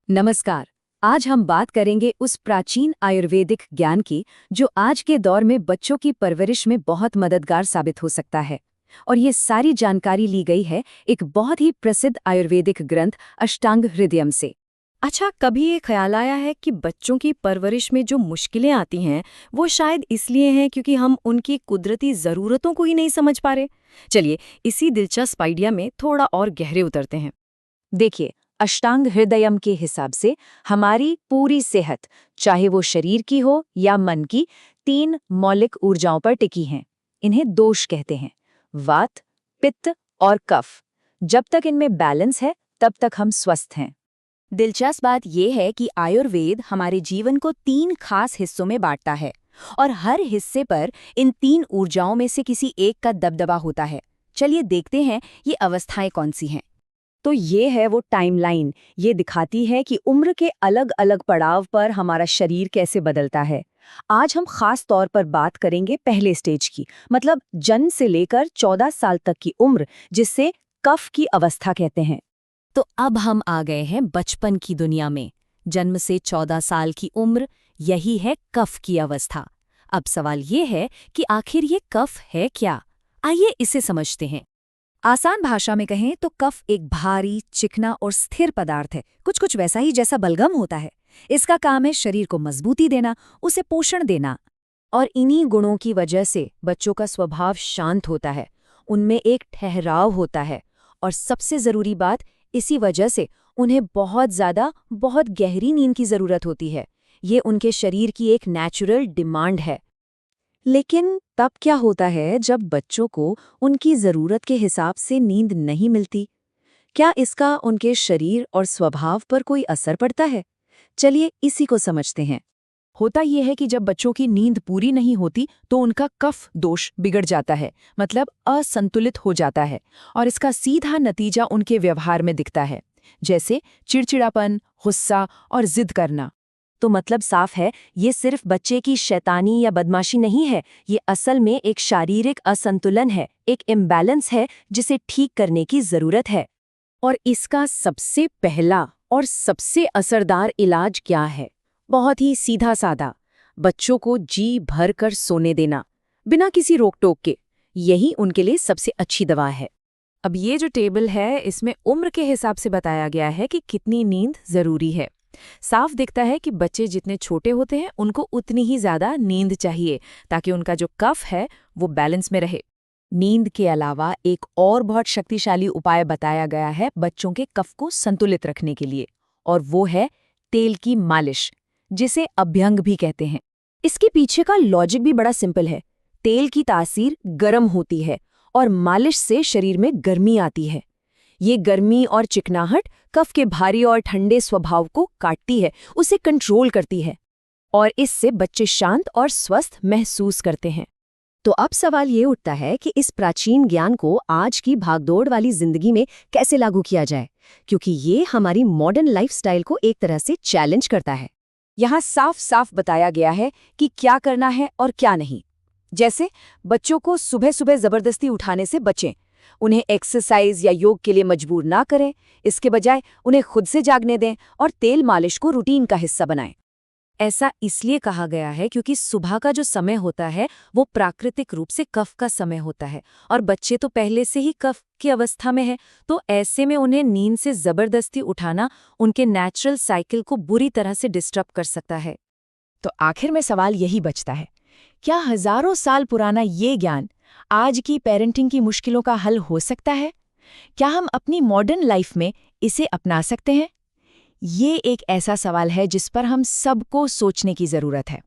नमस्कार। आज हम बात करेंगे उस प्राचीन आयुर्वेदिक ज्ञान की जो आज के दौर में बच्चों की परवरिश में बहुत मददगार साबित हो सकता है। और ये सारी जानकारी ली गई है एक बहुत ही प्रसिद्ध आयुर्वेदिक ग्रंथ अष्टांग हृदयम से। अच्छा, कभी ये ख्याल आया है कि बच्चों की परवरिश में जो मुश्किलें आती हैं वो शायद इसलिए हैं क्योंकि हम उनकी कुदरती ज़रूरतों को ही नहीं समझ पा रहे। चलिए, इसी दिलचस्प आइडिया में थोड़ा और गहरे उतरते हैं। देखिए, अष्टांग हृदयम के हिसाब से हमारी पूरी सेहत, चाहे वो शरीर की हो या मन की, 3 मौलिक ऊर्जाओं पर टिकी हैं। इन्हें दोष कहते हैं: वात, पित्त और कफ। जब तक इनमें बैलेंस है तब तक हम स्वस्थ हैं। दिलचस्प बात यह है कि आयुर्वेद हमारे जीवन को 3 खास हिस्सों में बांटता है और हर हिस्से पर इन 3 ऊर्जाओं में से किसी एक का दबदबा होता है। चलिए देखते हैं ये अवस्थाएं कौन सी हैं। तो ये है वो टाइमलाइन। ये दिखाती है कि उम्र के अलग अलग पड़ाव पर हमारा शरीर कैसे बदलता है। आज हम खास तौर पर बात करेंगे पहले स्टेज की, मतलब जन्म से लेकर 14 साल तक की उम्र, जिसे कफ की अवस्था कहते हैं। तो अब हम आ गए हैं बचपन की दुनिया में। जन्म से 14 साल की उम्र, यही है कफ की अवस्था। अब सवाल ये है कि आखिर ये कफ है क्या? आइए इसे समझते हैं। आसान भाषा में कहें तो कफ एक भारी, चिकना और स्थिर पदार्थ है, कुछ कुछ वैसा ही जैसा बलगम होता है। इसका काम है शरीर को मजबूती देना, उसे पोषण देना। और इन्हीं गुणों की वजह से बच्चों का स्वभाव शांत होता है, उनमें एक ठहराव होता है। और सबसे जरूरी बात, इसी वजह से उन्हें बहुत गहरी नींद की जरूरत होती है। ये उनके शरीर की एक नेचुरल डिमांड है। लेकिन तब क्या होता है जब बच्चों को उनकी जरूरत के हिसाब से नींद नहीं मिलती? क्या इसका उनके शरीर और स्वभाव पर कोई असर पड़ता है? चलिए इसी को समझते हैं। होता यह है कि जब बच्चों की नींद पूरी नहीं होती तो उनका कफ दोष बिगड़ जाता है, मतलब असंतुलित हो जाता है। और इसका सीधा नतीजा उनके व्यवहार में दिखता है, जैसे चिड़चिड़ापन, गुस्सा और जिद करना। तो मतलब साफ है, ये सिर्फ बच्चे की शैतानी या बदमाशी नहीं है, ये असल में एक शारीरिक असंतुलन है, एक इम्बैलेंस है जिसे ठीक करने की जरूरत है। और इसका सबसे पहला और सबसे असरदार इलाज क्या है? बहुत ही सीधा साधा, बच्चों को जी भर कर सोने देना, बिना किसी रोक टोक के। यही उनके लिए सबसे अच्छी दवा है। अब ये जो टेबल है, इसमें उम्र के हिसाब से बताया गया है कि कितनी नींद जरूरी है। साफ दिखता है कि बच्चे जितने छोटे होते हैं उनको उतनी ही ज्यादा नींद चाहिए, ताकि उनका जो कफ है वो बैलेंस में रहे। नींद के अलावा एक और बहुत शक्तिशाली उपाय बताया गया है बच्चों के कफ को संतुलित रखने के लिए, और वो है तेल की मालिश, जिसे अभ्यंग भी कहते हैं। इसके पीछे का लॉजिक भी बड़ा सिंपल है। तेल की तासीर गर्म होती है और मालिश से शरीर में गर्मी आती है। ये गर्मी और चिकनाहट कफ के भारी और ठंडे स्वभाव को काटती है, उसे कंट्रोल करती है, और इससे बच्चे शांत और स्वस्थ महसूस करते हैं। तो अब सवाल ये उठता है कि इस प्राचीन ज्ञान को आज की भागदौड़ वाली जिंदगी में कैसे लागू किया जाए, क्योंकि ये हमारी मॉडर्न लाइफस्टाइल को एक तरह से चैलेंज करता है। यहाँ साफ साफ बताया गया है कि क्या करना है और क्या नहीं। जैसे बच्चों को सुबह सुबह जबरदस्ती उठाने से बचें, उन्हें एक्सरसाइज या योग के लिए मजबूर ना करें, इसके बजाय उन्हें खुद से जागने दें और तेल मालिश को रूटीन का हिस्सा बनाएं। ऐसा इसलिए कहा गया है क्योंकि सुबह का जो समय होता है वो प्राकृतिक रूप से कफ का समय होता है, और बच्चे तो पहले से ही कफ की अवस्था में है, तो ऐसे में उन्हें नींद से जबरदस्ती उठाना उनके नेचुरल साइकिल को बुरी तरह से डिस्टर्ब कर सकता है। तो आखिर में सवाल यही बचता है, क्या हजारों साल पुराना ये ज्ञान आज की पेरेंटिंग की मुश्किलों का हल हो सकता है? क्या हम अपनी मॉडर्न लाइफ में इसे अपना सकते हैं? ये एक ऐसा सवाल है जिस पर हम सबको सोचने की जरूरत है।